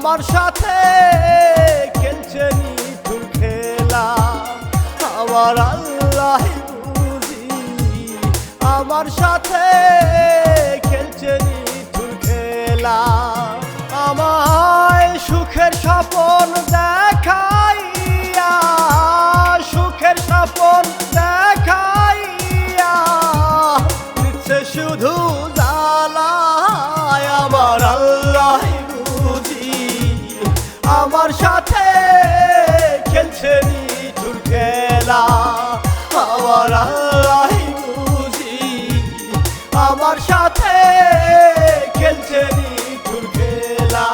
আমার সাথে খেলছে নিঠুর খেলা, আমার আল্লাহ বুঝি আমার সাথে খেলছে নিঠুর খেলা। আমায় সুখের স্বপন দেখাইয়া, সুখের স্বপন দেখাইয়া দিচ্ছে শুধু জ্বালায়। আমার আল্লাহ বুঝি আমার সাথে খেলছে নিঠুর খেলা, আমার আল্লাহ বুঝি আমার সাথে খেলছে নিঠুর খেলা।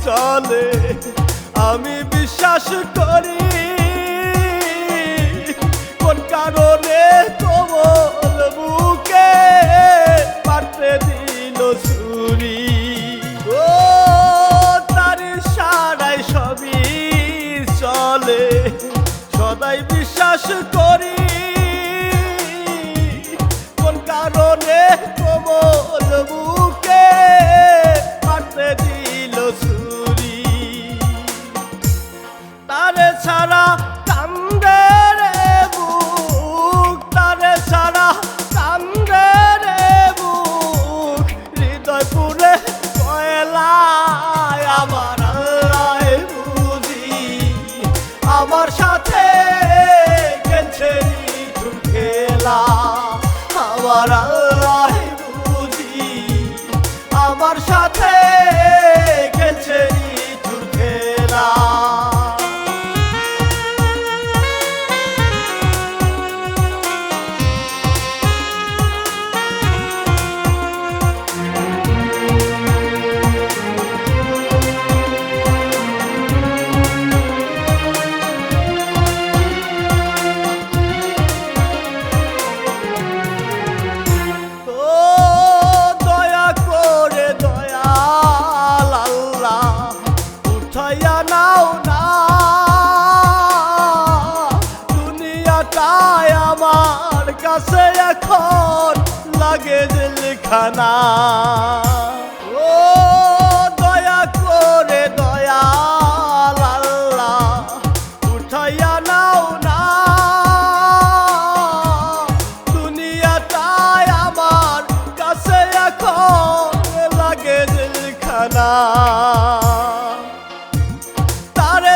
চলে আমি বিশ্বাস করি, কোন কারণে কোমল বুকে পারতে দিল ছুরি। ও তার সারাই সবই চলে, সদাই বিশ্বাস করি, কোন কারণে কোমল বুকে পারতে দিল ছুরি। তারে ছাড়া কান্দে রে বুক, তারে ছাড়া কান্দে রে বুক, হৃদয় পুরে কয়লায়। আমার আল্লাহ বুঝি আমার সাথে খেলছে নিঠুর খেলা, আমার আল্লাহ বুঝি আমার সাথে খেলছে নিঠুর খেলা। দুনিয়াটাই আমার কাছে এখন লাগে জেলখানা। ও দয়া করে দয়াল আল্লাহ উঠাইয়া নাও না, দুনিয়াটাই আমার কাছে এখন লাগে জেলখানা। তারে